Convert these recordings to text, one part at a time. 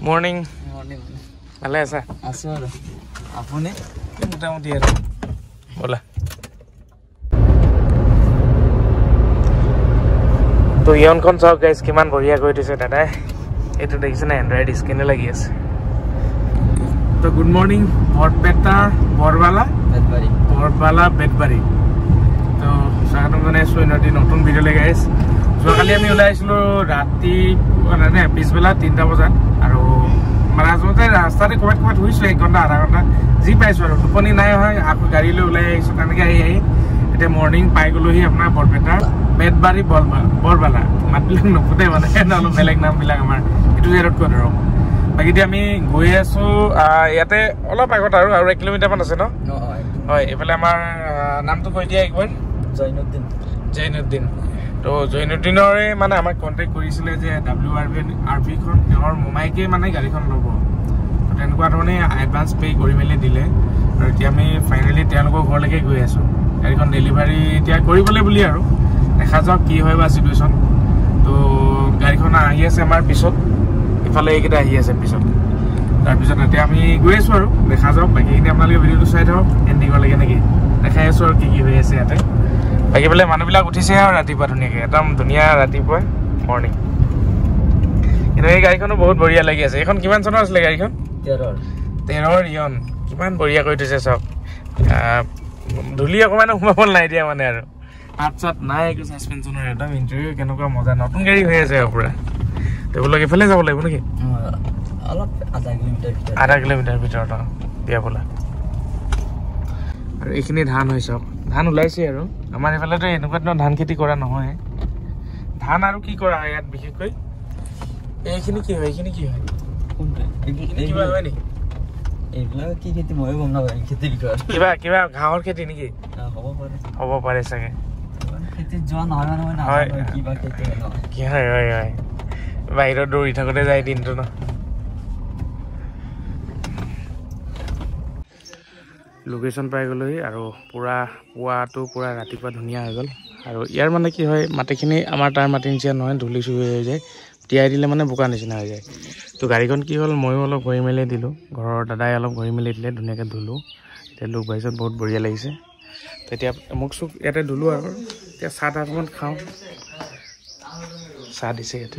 morning morning ভালে আছা আছো আৰু আপুনি মোটামুটি আৰু বলা তো ইয়নখন চাওক গাইজ কিমান বঢ়িয়া কৰি দিছে দাদাই এইটো দেখিছে না এন্ড্ৰইড স্ক্ৰিনে লাগি আছে তো গুড মৰ্নিং বৰপেটা বৰবালা বেতবাৰী তো স্বাগতম জনাইছো এটি নতুন ভিডিঅ'লৈ গাইজ যোৱাকালি আমি ওলাই আহিছিলোঁ ৰাতি মানে পিছবেলা 3টা বজাত আৰু মাজতে ৰাস্তাতে ক'ৰবাত শুইছোঁ 1 ঘণ্টা আধা ঘণ্টা যি পাইছোঁ আৰু টোপনি নাই হয় আকৌ গাড়ী লৈ ওলাই আহিছোঁ তেনেকৈ আহি এতিয়া মৰ্ণিং পাই গ'লোহি আপোনাৰ বৰপেটা বেতবাৰী বৰবালা মাতবিলাক নুফুটে মানে অলপ বেলেগ নামবিলাক আমাৰ এইটো জেগাত কৈ ধৰক বাকী এতিয়া আমি গৈ আছোঁ ইয়াতে অলপ আগত আৰু 1 কিলোমিটাৰমান আছে ন হয় এইফালে আমাৰ নামটো কৈ দিয়া একবাৰ জৈনুদ্দিন তো জৈনুদ্দিনৰে মানে আমাক কণ্টেক্ট কৰিছিলে যে WRV-খন তেওঁৰ মোমাইকে মানে গাড়ীখন ল'ব তো তেনেকুৱা ধৰণে এডভান্স পে' কৰি মেলি দিলে আৰু এতিয়া আমি ফাইনেলি তেওঁলোকৰ ঘৰলৈকে গৈ আছোঁ গাড়ীখন ডেলিভাৰী এতিয়া কৰিবলৈ বুলি আৰু দেখা যাওক কি হয় বা চিটুৱেশ্যন তো গাড়ীখন আহি আছে আমাৰ পিছত ইফালে এইকেইটা আহি আছে পিছত তাৰপিছত এতিয়া আমি গৈ আছোঁ আৰু দেখা যাওক বাকীখিনি আপোনালোকে ভিডিঅ'টো চাই থাকক এণ্ডিঙলৈকে নেকি দেখাই আছোঁ আৰু কি হৈ আছে ইয়াতে বাকী বোলে মানুহবিলাক উঠিছে আৰু ৰাতিপুৱা ধুনীয়াকৈ একদম ধুনীয়া ৰাতিপুৱাই মৰ্ণিং কিন্তু এই গাড়ীখনো বহুত বঢ়িয়া লাগি আছে এইখন কিমান চনৰ আছিলে গাড়ীখন 13 ইয়ন কিমান বঢ়িয়া কৰি থৈছে চাওক ধূলি অকণমানো সোমাব নাই দিয়া মানে আৰু হাত চাত নাই একো ছাছপেনশ্যনৰ একদম ইণ্টেৰিয়ৰ কেনেকুৱা মজা নতুন গাড়ী হৈ আছে আৰু পূৰা তেওঁলোক এইফালে যাব লাগিব নেকি অলপ আধা কিলোমিটাৰ ভিতৰত দিয়া বোলা আৰু এইখিনি ধান হৈ চাওক ধান ওলাইছে আৰু আমাৰ এইফালেতো এনেকুৱা ধৰণৰ ধান খেতি কৰা নহয় ধান আৰু কি কৰা হয় ইয়াত বিশেষকৈ এইখিনি কি হয় কিবা হয় নেকি এইবিলাক কি খেতি ময়ো গম নাপাওঁ খেতিৰ বিষয়ে কিবা ঘাঁহৰ খেতি নেকি হ'ব পাৰে চাগে খেতিত যোৱা নহয় মানে কিবা খেতি কি হয় বাহিৰত দৌৰি থাকোঁতে যায় দিনটো ন লোকেশ্যন পাই গ'লোহি আৰু পুৱাটো পূৰা ৰাতিপুৱা ধুনীয়া হৈ গ'ল আৰু ইয়াৰ মানে কি হয় মাটিখিনি আমাৰ তাৰ মাটি নিচিনা নহয় ধূলি চুলি হৈ যায় তিয়াই দিলে মানে বোকা নিচিনা হৈ যায় তো গাড়ীখন কি হ'ল ময়ো অলপ ঘূৰি মেলি দিলোঁ ঘৰৰ দাদাই অলপ ঘূৰি মেলি দিলে ধুনীয়াকৈ ধুলোঁ এতিয়া লোক বাইছত বহুত বঢ়িয়া লাগিছে তেতিয়া মোক চুক ইয়াতে ধুলোঁ আৰু এতিয়া চাহ তাহ অকণমান খাওঁ চাহ দিছে ইয়াতে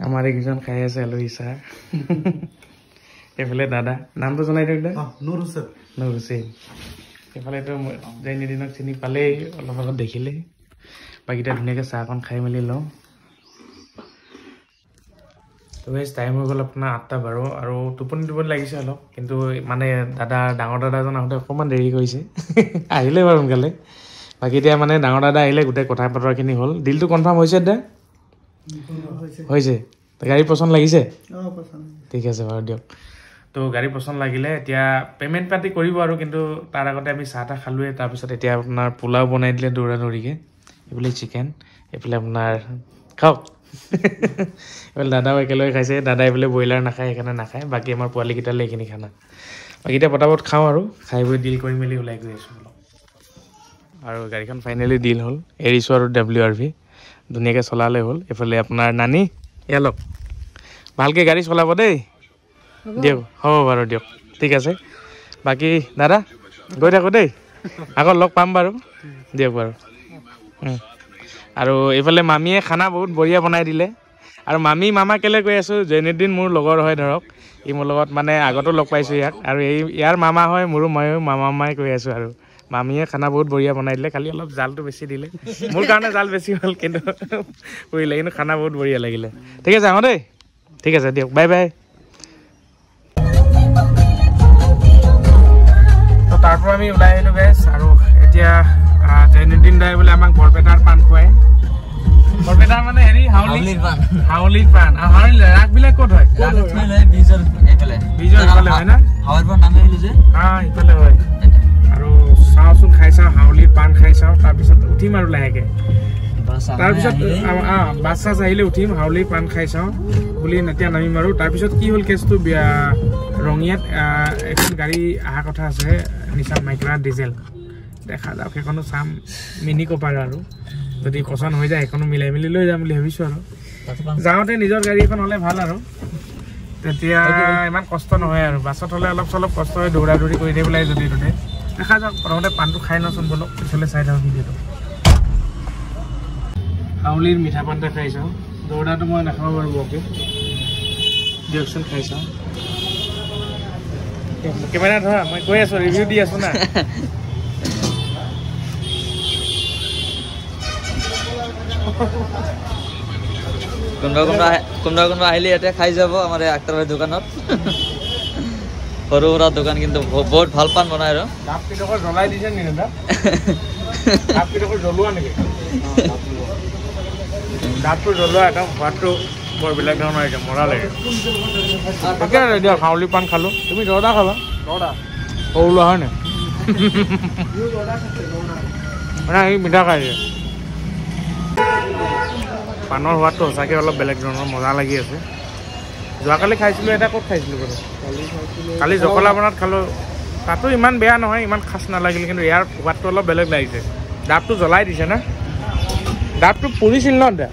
আমাৰ এইকেইজন খাই আছে আলহী চাহ এইফালে দাদা নামটো জনাই দিয়ক দে নুৰ হুছেইন এইফালেতো জৈনুদ্দিনক চিনি পালেই অলপ আগত দেখিলেই বাকীটা ধুনীয়াকৈ চাহকণ খাই মেলি লওঁ তো গাইজ টাইম হৈ গ'ল আপোনাৰ 8:12 আৰু টোপনি লাগিছে অলপ কিন্তু মানে ডাঙৰ দাদাজন আহোঁতে অকণমান দেৰি কৰিছে আহিলে বাৰু সোনকালে বাকী এতিয়া মানে ডাঙৰ দাদা আহিলে গোটেই কথা বতৰাখিনি হ'ল ডিলটো কনফাৰ্ম হৈছে দে হৈছে গাড়ী পচন্দ লাগিছে ঠিক আছে বাৰু দিয়ক তো গাড়ী পচন্দ লাগিলে এতিয়া পে'মেণ্ট পাতি কৰিব আৰু কিন্তু তাৰ আগতে আমি চাহ তাহ খালোঁৱে তাৰপিছত এতিয়া আপোনাৰ পোলাও বনাই দিলে দৌৰিকৈ এইফালে চিকেন এইফালে আপোনাৰ খাওক এইফালে দাদাও একেলগে খাইছে দাদাই এইফালে ব্ৰইলাৰ নাখায় সেইকাৰণে নাখায় বাকী আমাৰ পোৱালীকেইটালৈ এইখিনি খানা বাকী এতিয়া পটাপট খাওঁ আৰু খাই বৈ ডিল কৰি মেলি ওলাই গৈ আছোঁ অলপ আৰু গাড়ীখন ফাইনেলি ডিল হ'ল এৰিছোঁ আৰু WRV ধুনীয়াকৈ চলালে হ'ল এইফালে আপোনাৰ নানি ইয়ালক ভালকৈ গাড়ী চলাব দেই দিয়ক হ'ব বাৰু দিয়ক ঠিক আছে বাকী দাদা গৈ থাকোঁ দেই আকৌ লগ পাম বাৰু দিয়ক বাৰু আৰু এইফালে মামীয়ে খানা বহুত বঢ়িয়া বনাই দিলে আৰু মামা কেলৈ কৈ আছোঁ জৈনুদ্দিন মোৰ লগৰ হয় ধৰক ই মোৰ লগত মানে আগতো লগ পাইছোঁ ইয়াক আৰু ইয়াৰ মামা হয় ময়ো মামাই কৈ আছোঁ আৰু মামীয়ে খানা বহুত বঢ়িয়া বনাই দিলে খালি অলপ জালটো বেছি দিলে মোৰ কাৰণে জাল বেছি হ'ল কিন্তু কৰিলে কিন্তু খানা বহুত বঢ়িয়া লাগিলে ঠিক আছে আহোঁ দেই ঠিক আছে দিয়ক বাই বাই তো তাৰপৰা আমি ওলাই আহিলোঁ গাইজ আৰু এতিয়া জৈনুদ্দিন দাই বোলে আমাক বৰপেটাৰ পাণ খুৱায় বৰপেটাৰ মানে হেৰি হাউলিৰ পাণ আৰু হাউলিৰ ৰাগবিলাক ক'ত হয় বীজৰ ইফালে হয় না ইফালে হয় আৰু চাওঁচোন খাই চাওঁ হাউলিৰ পাণ খাই চাওঁ তাৰপিছত উঠিম আৰু লাহেকৈ তাৰপিছত বাছ চাছ আহিলে উঠিম হাউলিৰ পাণ খাই চাওঁ বুলি এতিয়া নামিম আৰু তাৰপিছত কি হ'ল কেছটো ৰঙিয়াত এখন গাড়ী অহা কথা আছে নিচান মাইক্ৰা ডিজেল দেখা যাওক সেইখনো চাম মিনি কপাৰ আৰু যদি পছন্দ হৈ যায় এখনো মিলাই মিলি লৈ যাম বুলি ভাবিছোঁ আৰু যাওঁতে নিজৰ গাড়ী এখন হ'লে ভাল আৰু তেতিয়া ইমান কষ্ট নহয় আৰু বাছত হ'লে অলপ চলপ কষ্ট হয় দৌৰা দৌৰি কৰি থাকিব লাগে যদি ততে দেখা যাওক প্ৰথমতে পাণটো খাই নচোন বলক পিছলৈ চাই থাকক ভিডিঅ'টো হাউলিৰ মিঠা পাণ এটা খাই চাওঁ দৌৰাটো মই নাখাওঁ বাৰু বৰকৈ দিয়কচোন খাই চাওঁ কেমেৰা ধৰা মই কৈ আছোঁ ৰিভিউ দি আছোঁ না কোনোবা আহিলে ইয়াতে খাই যাব আমাৰ আক্তাৰ ভাই দোকানত সৰু সুৰা দোকান কিন্তু বহুত ভাল পাণ বনাই আৰু ডাবকেইডোখৰ জ্বলাই দিছে নি দাদা ডাবকেইডোখৰ জ্বলোৱা নেকি ডাবটো জ্বলোৱা একদম সোৱাদটো বৰ বেলেগ ধৰণৰ একদম মজা লাগে তাকে এতিয়া হাউলি পাণ খালোঁ তুমি দৰদা খাবা দৰদা সৰু লোৱা হয় নাই মানে সি মিঠা খাই দিয়ে পাণৰ সোৱাদটো সঁচাকৈ অলপ বেলেগ ধৰণৰ মজা লাগি আছে যোৱাকালি খাইছিলোঁ এটা ক'ত খাইছিলোঁ বাৰু কালি জখলা বনাত খালোঁ তাতো ইমান বেয়া নহয় ইমান খাচ নালাগিল কিন্তু ইয়াৰ সোৱাদটো অলপ বেলেগ লাগিছে ডাবটো জ্বলাই দিছে না ডাবটো পুৰিছিল ন দা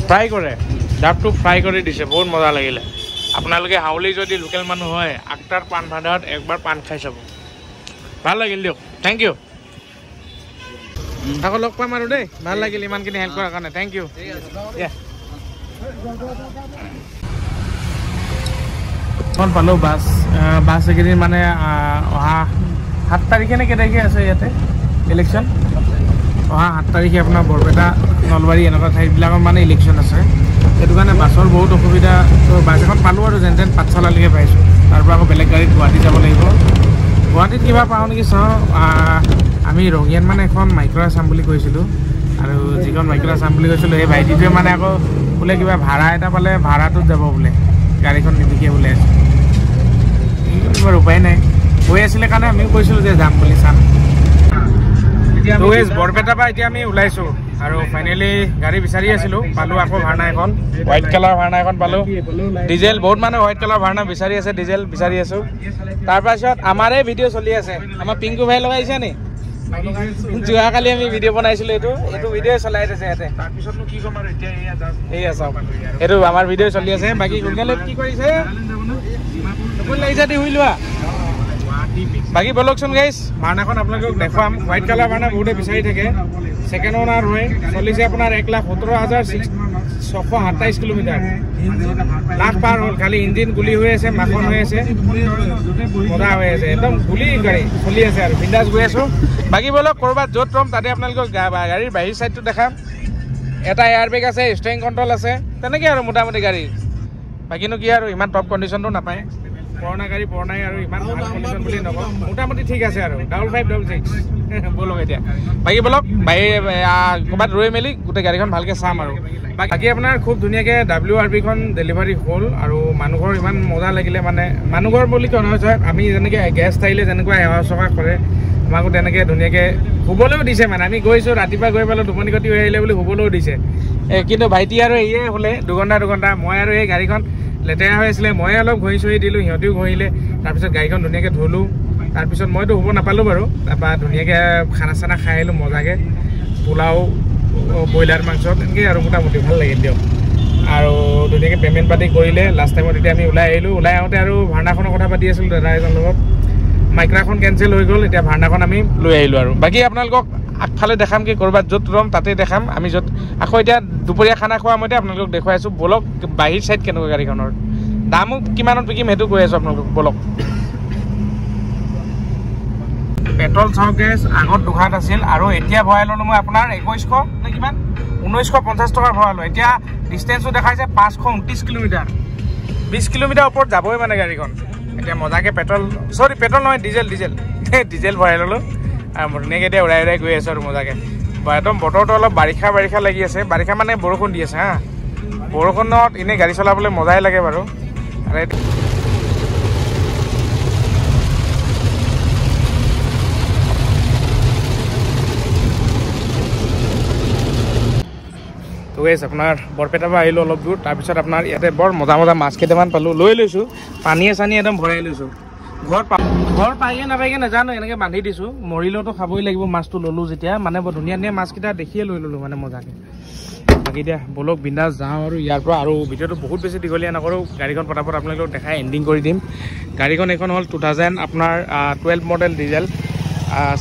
ফ্ৰাই কৰে ডাবটো ফ্ৰাই কৰি দিছে বহুত মজা লাগিলে আপোনালোকে হাউলি যদি লোকেল মানুহ হয় আক্তাৰ পাণ ভাণ্ডাৰত একবাৰ পাণ খাই চাব ভাল লাগিল দিয়ক থেংক ইউ আকৌ লগ পাম আৰু দেই ভাল লাগিল ইমানখিনি হেল্প কৰাৰ কাৰণে থেংক ইউ কোন পালোঁ বাছ এইকেইদিন মানে অহা 7 তাৰিখে নে কেইতাৰিখে আছে ইয়াতে ইলেকশ্যন অহা 7 তাৰিখে আপোনাৰ বৰপেটা নলবাৰী এনেকুৱা ঠাইবিলাকৰ মানে ইলেকশ্যন আছে সেইটো কাৰণে বাছৰ বহুত অসুবিধা তো বাছ এখন পালোঁ আৰু যেন তেন পাঠশালালৈকে পাইছোঁ তাৰপৰা আকৌ বেলেগ গাড়ীত গুৱাহাটী যাব লাগিব গুৱাহাটীত কিবা পাওঁ নেকি চাওঁ আমি ৰঙিয়াত মানে এখন মাইক্ৰ' চাম বুলি কৈছিলোঁ আৰু যিখন মাইক্ৰ' চাম বুলি কৈছিলোঁ সেই ভাইটিটোৱে মানে আকৌ বোলে কিবা ভাড়া এটা পালে ভাড়াটোত যাব বোলে গাড়ীখন নিবিকে বোলে উপায় নাই কৈ আছিলে কাৰণে আমিও কৈছিলোঁ যে যাম বুলি চাম বৰপেটাৰ পৰা এতিয়া আমি ওলাইছোঁ আৰু ফাইনেলি গাড়ী বিচাৰি আছিলোঁ পালোঁ আকৌ ভাৰ্ণা এখন হোৱাইট কালাৰ ভাৰ্ণা এখন পালোঁ ডিজেল বহুত মানুহে হোৱাইট কালাৰ ভাৰ্ণা বিচাৰি আছে ডিজেল বিচাৰি আছোঁ তাৰপাছত আমাৰে ভিডিঅ' চলি আছে আমাৰ পিংকু ভাই লগাইছে নি যোৱাকালি আমি ভিডিঅ' বনাইছিলোঁ এইটো ভিডিঅ' চলাই আছে ইয়াতে তাৰপিছতনো কি ক'ম আৰু এতিয়া এয়া চাওক এইটো আমাৰ ভিডিঅ' চলি আছে বাকী সোনকালে কি কৰিছে লাগিছে শুই লোৱা বাকী বলকচোন গাইজ ভাৰ্ণাখন আপোনালোকক দেখুৱাম হোৱাইট কালাৰ ভাৰ্ণা বহুতে বিচাৰি থাকে ছেকেণ্ড অনাৰ হয় চলিছে আপোনাৰ 1,17,627 কিলোমিটাৰ লাখ পাৰ হ'ল খালি ইঞ্জিন গুলি হৈ আছে মাখন হৈ আছে মজা হৈ আছে একদম গুলি গাড়ী চলি আছে আৰু বিন্দাছ গৈ আছোঁ বাকী বলক ক'ৰবাত য'ত ৰ'ম তাতে আপোনালোকক গাড়ীৰ বাহিৰ ছাইডটো দেখাম এটা এয়াৰ বেগ আছে ষ্টেৰিং কণ্ট্ৰল আছে তেনেকৈ আৰু মোটামুটি গাড়ী বাকীনো কি আৰু ইমান টপ কণ্ডিশ্যনটো নাপায় পুৰণা গাড়ী পুৰণাই আৰু ইমান ভাল কণ্ডিশ্যন বুলি নকওঁ মোটামুটি ঠিক আছে আৰু 5566 বলক এতিয়া বাকী বলক ক'ৰবাত ৰৈ মেলি গোটেই গাড়ীখন ভালকৈ চাম আৰু বাকী আপোনাৰ খুব ধুনীয়াকৈ WRBখন ডেলিভাৰী হ'ল আৰু মানুহৰ ইমান মজা লাগিলে মানে মানুহৰ বুলি কোৱা নহয় আমি যেনেকৈ গেষ্ট আহিলে যেনেকুৱা সেৱা চেৱা কৰে আমাকো তেনেকৈ ধুনীয়াকৈ শুবলৈও দিছে মানে আমি গৈছোঁ ৰাতিপুৱা গৈ পেলাই টোপনি ক্ষতি হৈ আহিলে বুলি শুবলৈও দিছে কিন্তু ভাইটি আৰু এয়ে হ'লে দুঘণ্টা মই আৰু এই গাড়ীখন লেতেৰা হৈ আছিলে মই অলপ ঘঁহি চহি দিলোঁ সিহঁতেও ঘঁহিলে তাৰপিছত গাড়ীখন ধুনীয়াকৈ ধুলোঁ তাৰপিছত মইতো শুব নাপালোঁ বাৰু তাৰপৰা ধুনীয়াকৈ খানা চানা খাই আহিলোঁ মজাকৈ পোলাও ব্ৰইলাৰ মাংস এনেকৈ আৰু মোটামুটি ভাল লাগিল দিয়ক আৰু ধুনীয়াকৈ পে'মেণ্ট পাতি কৰিলে লাষ্ট টাইমত এতিয়া আমি ওলাই আহিলোঁ ওলাই আহোঁতে আৰু ভাৰ্ণাখনৰ কথা পাতি আছিলোঁ দাদা এজনৰ লগত মাইক্ৰাখন কেঞ্চেল হৈ গ'ল এতিয়া ভাৰ্ণাখন আমি লৈ আহিলোঁ আৰু বাকী আপোনালোকক আগফালে দেখাম কি ক'ৰবাত য'ত ৰ'ম তাতে দেখাম আমি য'ত আকৌ এতিয়া দুপৰীয়া খানা খোৱা মতে আপোনালোকক দেখুৱাই আছোঁ বলক বাহিৰ ছাইড কেনেকুৱা গাড়ীখনৰ দামো কিমানত বিকিম সেইটো কৈ আছোঁ আপোনালোকক বলক পেট্ৰল চাওক গেছ আগত 2,000 আছিল আৰু এতিয়া ভৰাই ল'লোঁ মই আপোনাৰ 2100 নে কিমান 1950 টকাৰ ভৰালোঁ এতিয়া ডিষ্টেঞ্চো দেখাইছে 529 কিলোমিটাৰ 20 কিলোমিটাৰ ওপৰত যাবই মানে গাড়ীখন এতিয়া মজাকৈ পেট্ৰল নহয় ডিজেল ভৰাই ল'লোঁ আৰু ধুনীয়াকৈ এতিয়া উৰাই গৈ আছোঁ আৰু মজাকৈ একদম বতৰটো অলপ বাৰিষা লাগি আছে বাৰিষা মানে বৰষুণ দি আছে হা বৰষুণত এনেই গাড়ী চলাবলৈ মজাই লাগে বাৰু আৰু তো গাইজ আপোনাৰ বৰপেটাৰ পৰা আহিলোঁ অলপ দূৰ তাৰপিছত আপোনাৰ ইয়াতে বৰ মজা মাছ কেইটামান পালোঁ লৈ লৈছোঁ পানীয়ে চানীয়ে একদম ভৰাই লৈছোঁ ঘৰ পাইগে নাপাইগে নাজানো এনেকৈ বান্ধি দিছোঁ মৰিলেওতো খাবই লাগিব মাছটো ল'লোঁ যেতিয়া মানে বৰ ধুনীয়া ধুনীয়া মাছকেইটা দেখিয়ে লৈ ল'লোঁ মানে মজাকৈ বাকী এতিয়া বলক বিন্দাছ যাওঁ আৰু ইয়াৰ পৰা আৰু ভিডিঅ'টো বহুত বেছি দীঘলীয়া নকৰোঁ গাড়ীখন পটাপট আপোনালোকক দেখাই এণ্ডিং কৰি দিম গাড়ীখন এইখন হ'ল 2000 আপোনাৰ 12 মডেল ডিজেল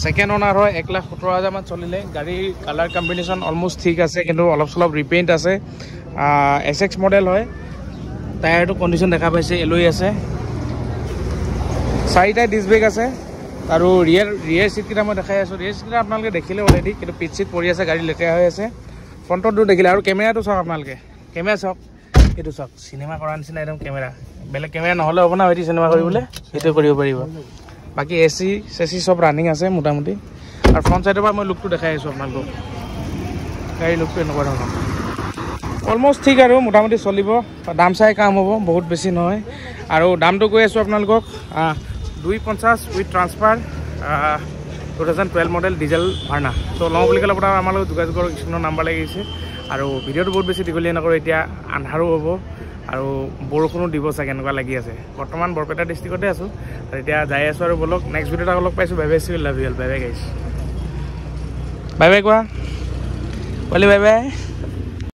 ছেকেণ্ড অনাৰ হয় 1,17,000 মান চলিলে গাড়ীৰ কালাৰ কম্বিনেশ্যন অলমষ্ট ঠিক আছে কিন্তু অলপ চলপ ৰিপেইণ্ট আছে SX মডেল হয় টায়াৰটো কণ্ডিশ্যন দেখা পাইছে এলই আছে 4টা ডিস্ক ব্ৰেক আছে আৰু ৰিয়েৰ চিটকেইটা মই দেখাই আছোঁ ৰিয়েৰ চিটকেইটা আপোনালোকে দেখিলে অলৰেডি কিন্তু পিট চিট পৰি আছে গাড়ী লেতেৰা হৈ আছে ফ্ৰণ্টতো দেখিলে আৰু কেমেৰাটো চাওক আপোনালোকে কেমেৰা চাওক এইটো চাওক চিনেমা কৰাৰ নিচিনা একদম কেমেৰা বেলেগ কেমেৰা নহ'লে হ'ব না হয়তো চিনেমা কৰিবলৈ সেইটো কৰিব পাৰিব বাকী এচি চেচি চব ৰানিং আছে মোটামুটি আৰু ফ্ৰণ্ট চাইডৰ পৰা মই লুকটো দেখাই আছোঁ আপোনালোকক গাড়ীৰ লুকটো এনেকুৱা ধৰণৰ অলমষ্ট ঠিক আৰু মোটামুটি চলিব দাম চাই কাম হ'ব বহুত বেছি নহয় আৰু দামটো কৈ আছোঁ আপোনালোকক 250 উইথ ট্ৰান্সফাৰ 2012 মডেল ডিজেল ভাৰ্না তো লওঁ বুলি ক'লে আপোনাৰ আমাৰ লগত যোগাযোগৰ কিছুমানৰ নাম্বাৰ লাগিছে আৰু ভিডিঅ'টো বহুত বেছি দীঘলীয়া নকৰোঁ এতিয়া আন্ধাৰো হ'ব আৰু বৰষুণো দিব চাগে এনেকুৱা লাগি আছে বৰ্তমান বৰপেটা ডিষ্ট্ৰিক্টতে আছোঁ আৰু এতিয়া যাই আছোঁ আৰু বলক নেক্সট ভিডিঅ'ত আকৌ লগ পাইছোঁ bye bye C love you bye bye গাইছ বাই বাই কোৱা পোৱালি বাই বাই